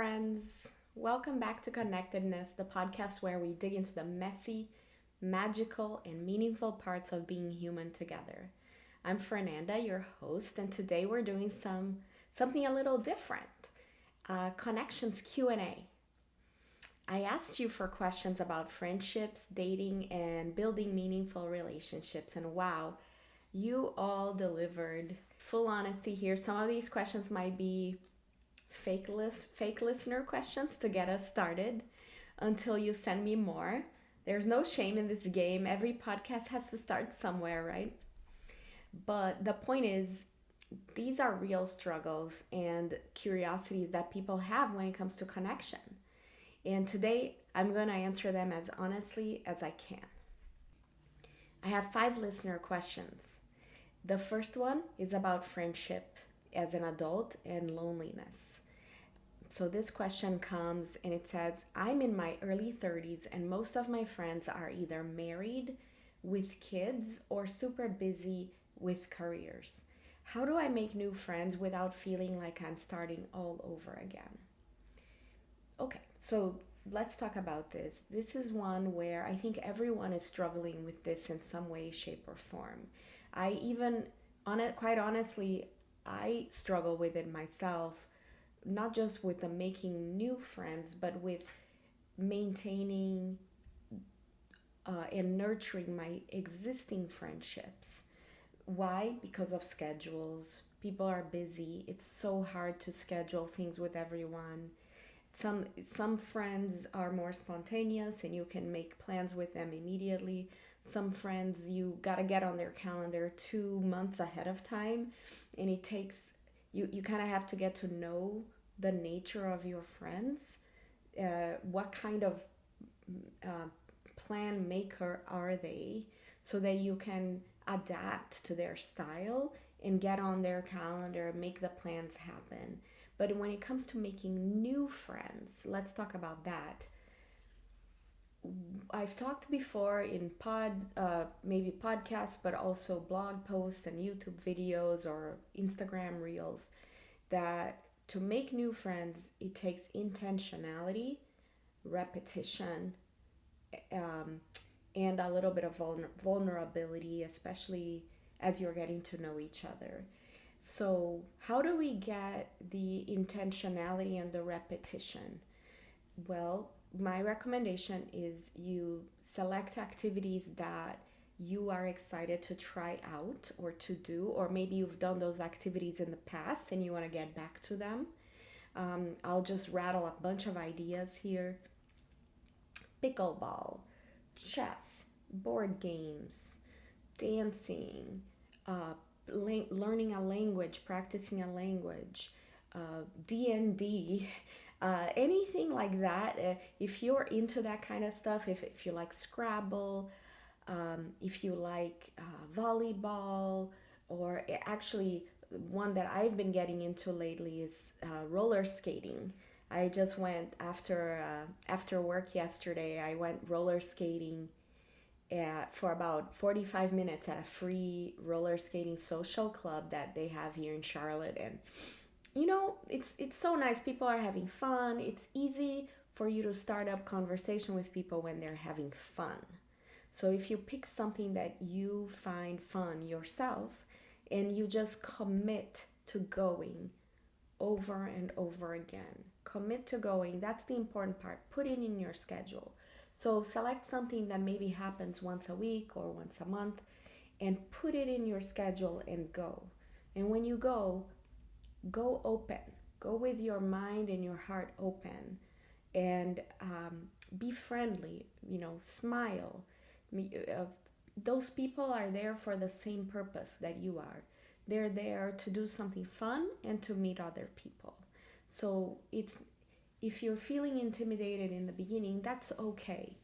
friends. Welcome back to Connectedness, the podcast where we dig into the messy, magical, and meaningful parts of being human together. I'm Fernanda, your host, and today we're doing something a little different. Connections Q&A. I asked you for questions about friendships, dating, and building meaningful relationships, and wow, you all delivered. Full honesty here, some of these questions might be fake listener questions to get us started until you send me more. There's no shame in this game. Every podcast has to start somewhere, right? But the point is, these are real struggles and curiosities that people have when it comes to connection. And today, I'm going to answer them as honestly as I can. I have 5 listener questions. The first one is about friendship as an adult and loneliness. So this question comes and it says, I'm in my early 30s and most of my friends are either married with kids or super busy with careers. How do I make new friends without feeling like I'm starting all over again? Okay, so let's talk about this. This is one where I think everyone is struggling with this in some way, shape, or form. I even, quite honestly, I struggle with it myself, not just with the making new friends, but with maintaining and nurturing my existing friendships. Why? Because of schedules. People are busy. It's so hard to schedule things with everyone. Some friends are more spontaneous and you can make plans with them immediately. Some friends you got to get on their calendar 2 months ahead of time, and it takes you kind of have to get to know the nature of your friends. What kind of uh, plan maker are they, so that you can adapt to their style and get on their calendar, make the plans happen. But when it comes to making new friends, let's talk about that. I've talked before in maybe podcasts, but also blog posts and YouTube videos or Instagram reels, that to make new friends, it takes intentionality, repetition, um, and a little bit of vulnerability, especially as you're getting to know each other. So, how do we get the intentionality and the repetition? Well, my recommendation is you select activities that you are excited to try out or to do, or maybe you've done those activities in the past and you want to get back to them. I'll just rattle a bunch of ideas here: pickleball, chess, board games, dancing, uh, learning a language, practicing a language, D&D, anything like that. If you're into that kind of stuff, if you like Scrabble, if you like volleyball, or actually one that I've been getting into lately is roller skating. I just went after work yesterday. I went roller skating for about 45 minutes at a free roller skating social club that they have here in Charlotte. And it's so nice. People are having fun. It's easy for you to start up conversation with people when they're having fun. So if you pick something that you find fun yourself and you just commit to going over and over again, commit to going, that's the important part. Put it in your schedule. So select something that maybe happens once a week or once a month and put it in your schedule and go. And when you go open. Go with your mind and your heart open, and be friendly, smile. Those people are there for the same purpose that you are. They're there to do something fun and to meet other people. So if you're feeling intimidated in the beginning, that's okay.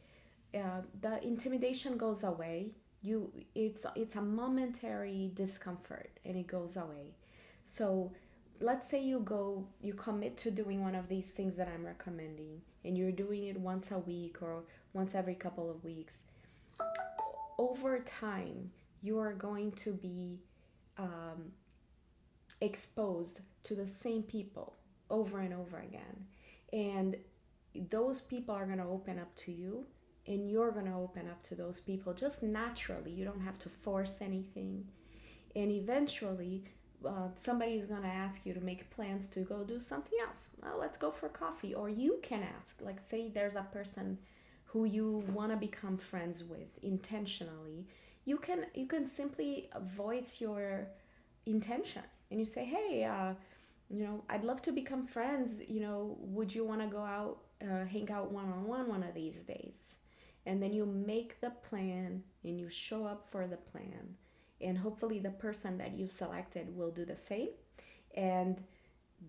The intimidation goes away. It's a momentary discomfort and it goes away. So let's say you commit to doing one of these things that I'm recommending, and you're doing it once a week or once every couple of weeks. Over time, you are going to be exposed to the same people over and over again. And those people are going to open up to you, and you're going to open up to those people just naturally. You don't have to force anything. And eventually, somebody is going to ask you to make plans to go do something else. Well, let's go for coffee. Or you can ask, like, say there's a person who you want to become friends with intentionally. You can simply voice your intention, and you say, hey, I'd love to become friends. Would you want to go out, hang out one on one of these days? And then you make the plan and you show up for the plan. And hopefully, the person that you selected will do the same. And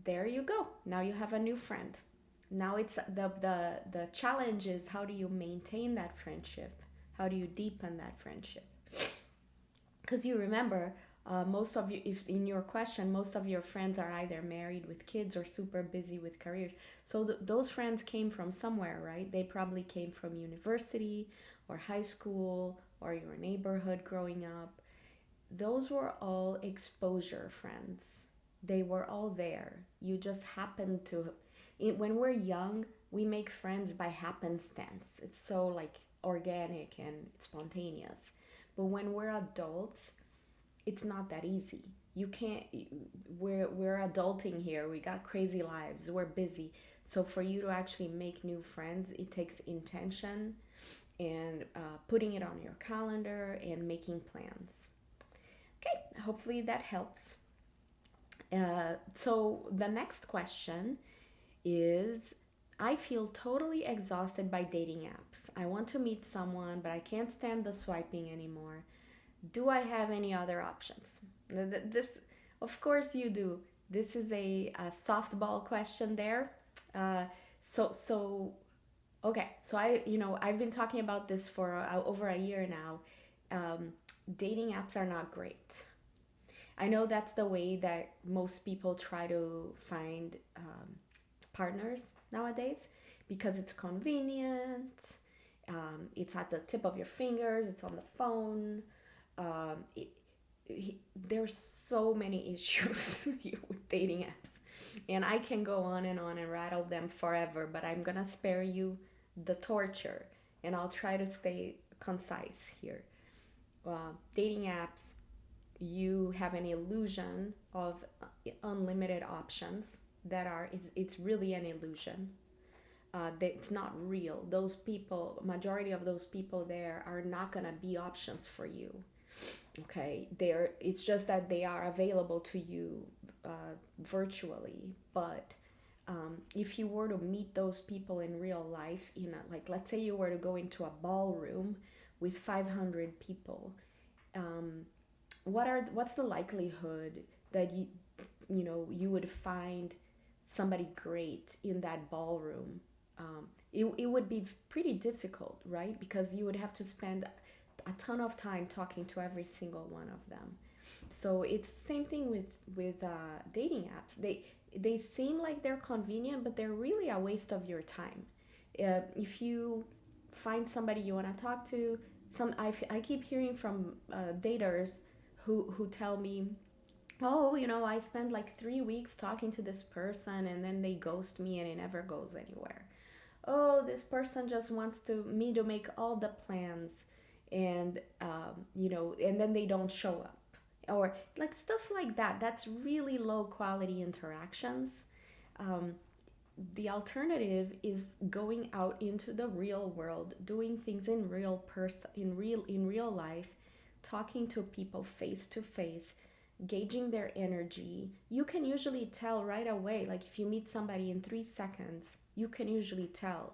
there you go. Now you have a new friend. Now it's the challenge is, how do you maintain that friendship? How do you deepen that friendship? Because you remember, most of you, if in your question, most of your friends are either married with kids or super busy with careers. So those friends came from somewhere, right? They probably came from university or high school or your neighborhood growing up. Those were all exposure friends. They were all there. You just happened to, when we're young, we make friends by happenstance. It's so like organic and spontaneous. But when we're adults, it's not that easy. You can't, we're adulting here. We got crazy lives. We're busy. So for you to actually make new friends, it takes intention and putting it on your calendar and making plans. Okay, hopefully that helps. So the next question is, I feel totally exhausted by dating apps. I want to meet someone, but I can't stand the swiping anymore. Do I have any other options? This, of course, you do. This is a softball question there. Uh, so okay. So I've been talking about this for over a year now. Dating apps are not great. I know that's the way that most people try to find partners nowadays, because it's convenient. It's at the tip of your fingers. It's on the phone. Um, it, there's so many issues with dating apps, and I can go on and rattle them forever. But I'm gonna spare you the torture, and I'll try to stay concise here. Dating apps, you have an illusion of unlimited options that are, it's really an illusion. It's not real. Those people, majority of those people there are not gonna be options for you. Okay, it's just that they are available to you virtually. But if you were to meet those people in real life, like, let's say you were to go into a ballroom with 500 people, um, what's the likelihood that you would find somebody great in that ballroom? It would be pretty difficult, right? Because you would have to spend a ton of time talking to every single one of them. So it's the same thing with dating apps. They seem like they're convenient, but they're really a waste of your time. If you find somebody you want to talk to, I keep hearing from daters who tell me, oh, I spend like 3 weeks talking to this person, and then they ghost me and it never goes anywhere. Oh, this person just wants me to make all the plans, and and then they don't show up, or like stuff like that. That's really low quality interactions. um, the alternative is going out into the real world, doing things in real life, talking to people face to face, gauging their energy. You can usually tell right away, like if you meet somebody in 3 seconds, you can usually tell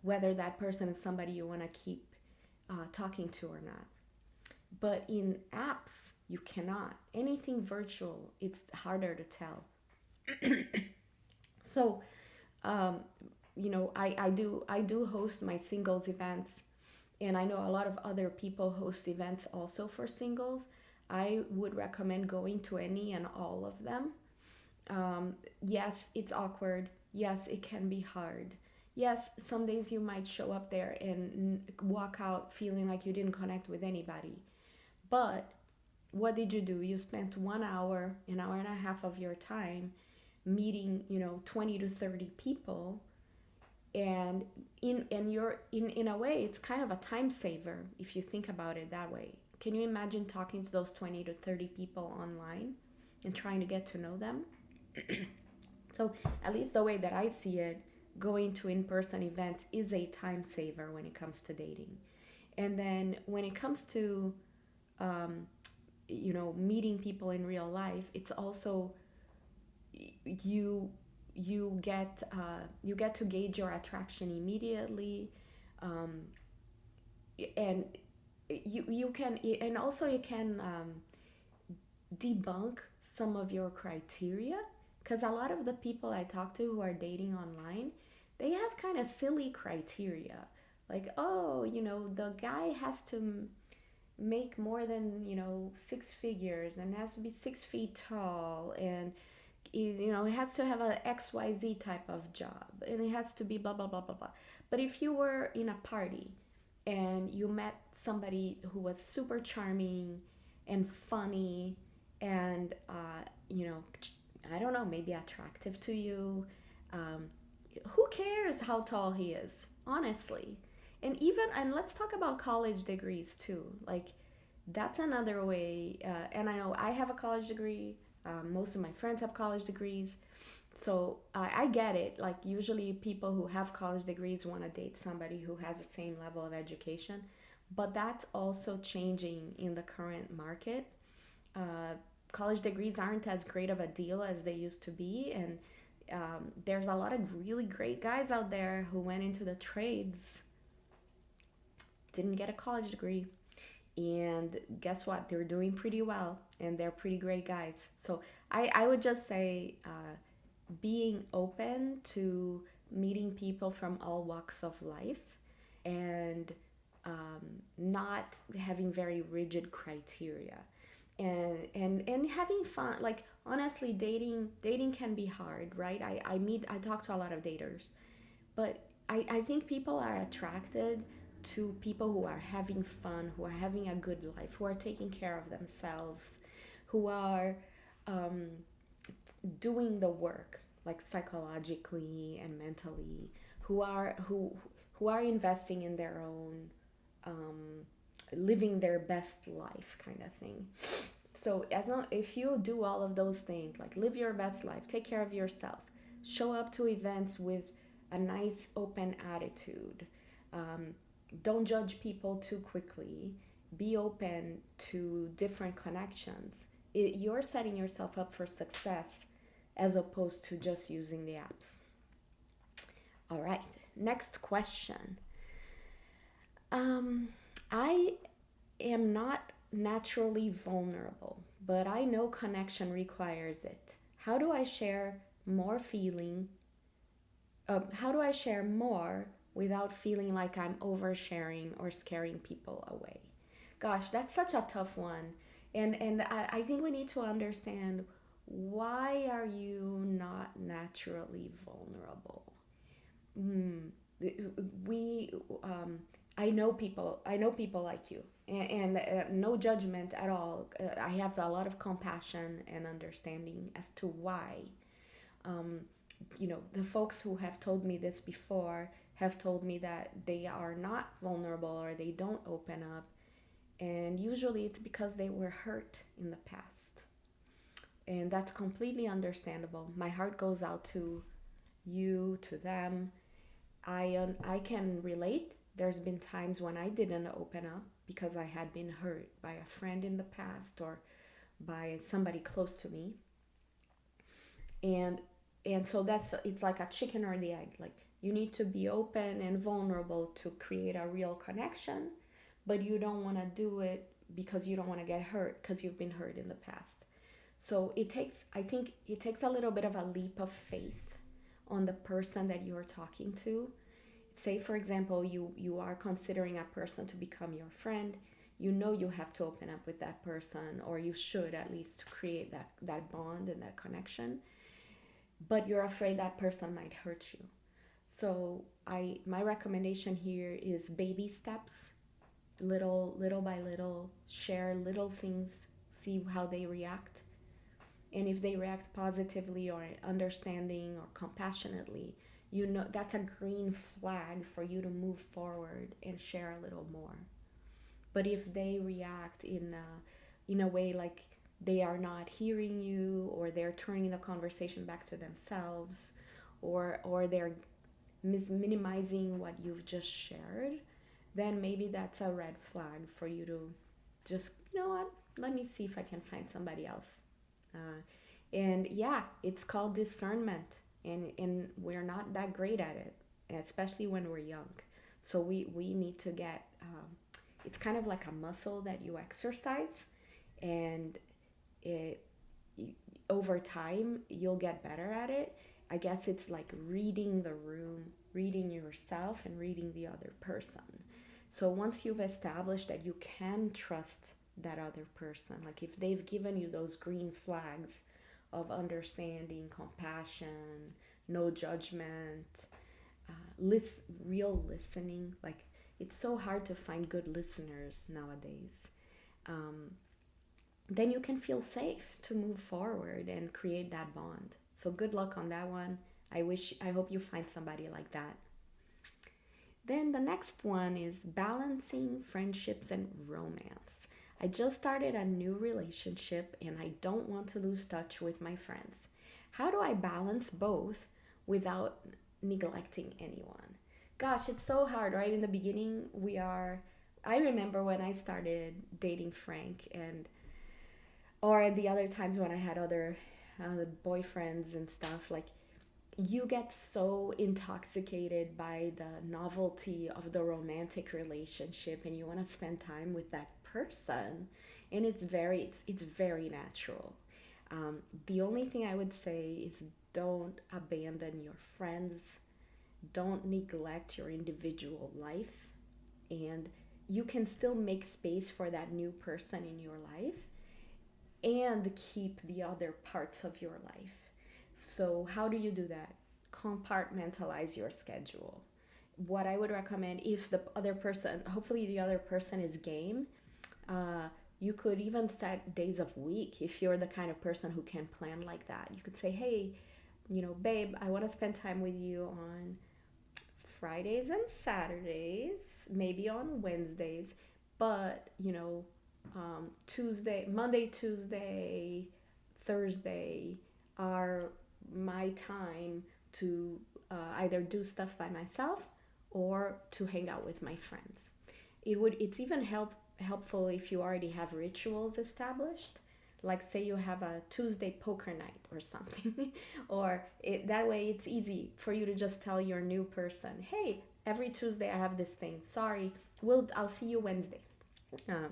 whether that person is somebody you want to keep talking to or not. But in apps, you cannot. Anything virtual, it's harder to tell. So, um, I do host my singles events, and I know a lot of other people host events also for singles. I would recommend going to any and all of them. Yes, it's awkward. Yes, it can be hard. Yes, some days you might show up there and walk out feeling like you didn't connect with anybody. But what did you do? You spent 1 hour, an hour and a half of your time meeting, 20 to 30 people. And in a way, it's kind of a time saver if you think about it that way. Can you imagine talking to those 20 to 30 people online and trying to get to know them? So at least the way that I see it, going to in-person events is a time saver when it comes to dating. And then when it comes to um, meeting people in real life, it's also you you get to gauge your attraction immediately, um, and you can, and also you can debunk some of your criteria, because a lot of the people I talk to who are dating online, they have kind of silly criteria, like, oh, the guy has to make more than, six figures, and has to be 6 feet tall, and it has to have a XYZ type of job, and it has to be blah blah blah blah blah. But if you were in a party and you met somebody who was super charming and funny and I don't know, maybe attractive to you, um, who cares how tall he is, honestly? And let's talk about college degrees too. Like, that's another way. And I know I have a college degree. Most of my friends have college degrees. So I get it. Like, usually people who have college degrees want to date somebody who has the same level of education. But that's also changing in the current market. Uh, College degrees aren't as great of a deal as they used to be. And there's a lot of really great guys out there who went into the trades, didn't get a college degree, and guess what, they're doing pretty well, and they're pretty great guys. So I would just say, being open to meeting people from all walks of life, and not having very rigid criteria, and having fun. Like, honestly, dating can be hard, right? I talk to a lot of daters, but I think people are attracted to people who are having fun, who are having a good life, who are taking care of themselves, who are um, doing the work, like psychologically and mentally, who are investing in their own, um, living their best life, kind of thing. So as long if you do all of those things, like live your best life, take care of yourself, show up to events with a nice open attitude, um, don't judge people too quickly, be open to different connections, you're setting yourself up for success, as opposed to just using the apps. All right, next question. um, I am not naturally vulnerable, but I know connection requires it. How do I share more feeling? How do I share more without feeling like I'm oversharing or scaring people away? Gosh, that's such a tough one. And I think we need to understand, why are you not naturally vulnerable? Mm, we I know people like you, and no judgment at all. I have a lot of compassion and understanding as to why. um, the folks who have told me this before have told me that they are not vulnerable, or they don't open up, and usually it's because they were hurt in the past, and that's completely understandable. My heart goes out to you, to them. I can relate. There's been times when I didn't open up because I had been hurt by a friend in the past, or by somebody close to me. And so it's like a chicken or the egg. Like, you need to be open and vulnerable to create a real connection, but you don't want to do it because you don't want to get hurt, because you've been hurt in the past. So I think it takes a little bit of a leap of faith on the person that you're talking to. Say, for example, you are considering a person to become your friend. You have to open up with that person, or you should, at least, to create that bond and that connection, but you're afraid that person might hurt you. So my recommendation here is baby steps, little by little, share little things, see how they react. And if they react positively or understanding or compassionately, you know that's a green flag for you to move forward and share a little more. But if they react in a way like they are not hearing you, or they're turning the conversation back to themselves, or they're minimizing what you've just shared, then maybe that's a red flag for you to just, you know what, let me see if I can find somebody else. Uh, and yeah, it's called discernment, and we're not that great at it, especially when we're young. So we need to get, it's kind of like a muscle that you exercise, and it, over time you'll get better at it. I guess it's like reading the room, reading yourself, and reading the other person. So once you've established that you can trust that other person, like if they've given you those green flags of understanding, compassion, no judgment, real listening, like it's so hard to find good listeners nowadays. Um, then you can feel safe to move forward and create that bond. So good luck on that one. I hope you find somebody like that. Then the next one is balancing friendships and romance. I just started a new relationship and I don't want to lose touch with my friends. How do I balance both without neglecting anyone? Gosh, it's so hard, right? In the beginning, I remember when I started dating Frank, and or the other times when I had other boyfriends and stuff, like you get so intoxicated by the novelty of the romantic relationship, and you want to spend time with that person, and it's very natural. The only thing I would say is don't abandon your friends, don't neglect your individual life, and you can still make space for that new person in your life and keep the other parts of your life. So, how do you do that? Compartmentalize your schedule. What I would recommend, if the other person, hopefully, the other person is game, you could even set days of week if you're the kind of person who can plan like that. You could say, hey, babe, I want to spend time with you on Fridays and Saturdays, maybe on Wednesdays, but Monday, Tuesday, Thursday are my time to either do stuff by myself or to hang out with my friends. It's even helpful if you already have rituals established. Like say you have a Tuesday poker night or something, that way it's easy for you to just tell your new person, hey, every Tuesday I have this thing. Sorry, I'll see you Wednesday. Uh,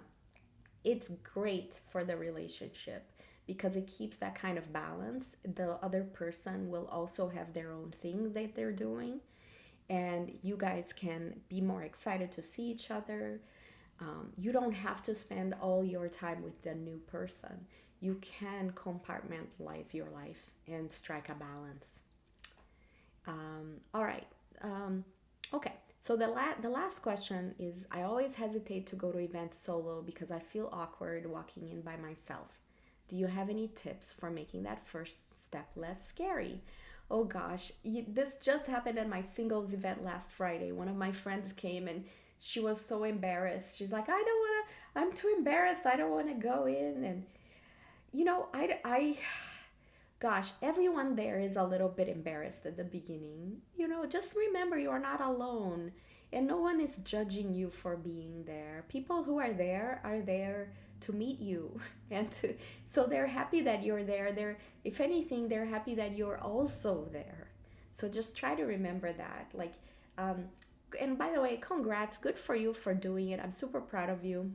it's great for the relationship because it keeps that kind of balance. The other person will also have their own thing that they're doing, and you guys can be more excited to see each other. You don't have to spend all your time with the new person. You can compartmentalize your life and strike a balance. All right. Okay. So the last question is, I always hesitate to go to events solo because I feel awkward walking in by myself. Do you have any tips for making that first step less scary? Oh gosh, this just happened at my singles event last Friday. One of my friends came and she was so embarrassed. She's like, I'm too embarrassed. I don't want to go in. And, gosh, everyone there is a little bit embarrassed at the beginning. Just remember you are not alone, and no one is judging you for being there. People who are there to meet you, and so they're happy that you're there. If anything, they're happy that you're also there. So just try to remember that. Um, and by the way, congrats, good for you for doing it. I'm super proud of you.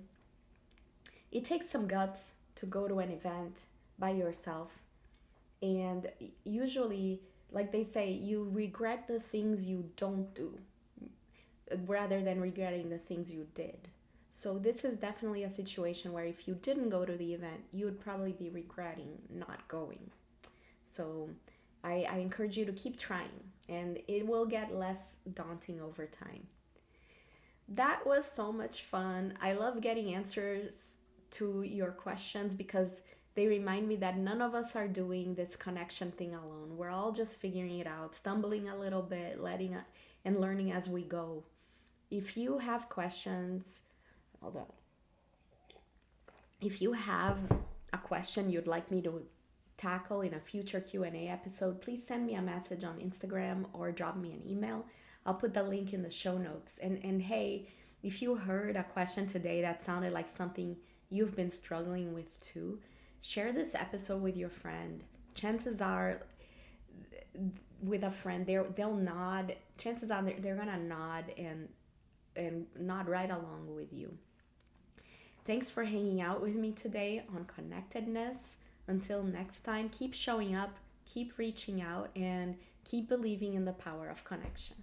It takes some guts to go to an event by yourself, and usually, like they say, you regret the things you don't do rather than regretting the things you did. So this is definitely a situation where if you didn't go to the event, you would probably be regretting not going. So I encourage you to keep trying, and it will get less daunting over time. That was so much fun. I love getting answers to your questions because They remind me that none of us are doing this connection thing alone. We're all just figuring it out, stumbling a little bit, and learning as we go. If you have questions, hold on. If you have a question you'd like me to tackle in a future Q&A episode, please send me a message on Instagram or drop me an email. I'll put the link in the show notes. And hey, if you heard a question today that sounded like something you've been struggling with too, share this episode with your friend. Chances are, with a friend, they'll nod. Chances are they're gonna nod and nod right along with you. Thanks for hanging out with me today on Connectedness. Until next time, keep showing up, keep reaching out, and keep believing in the power of connection.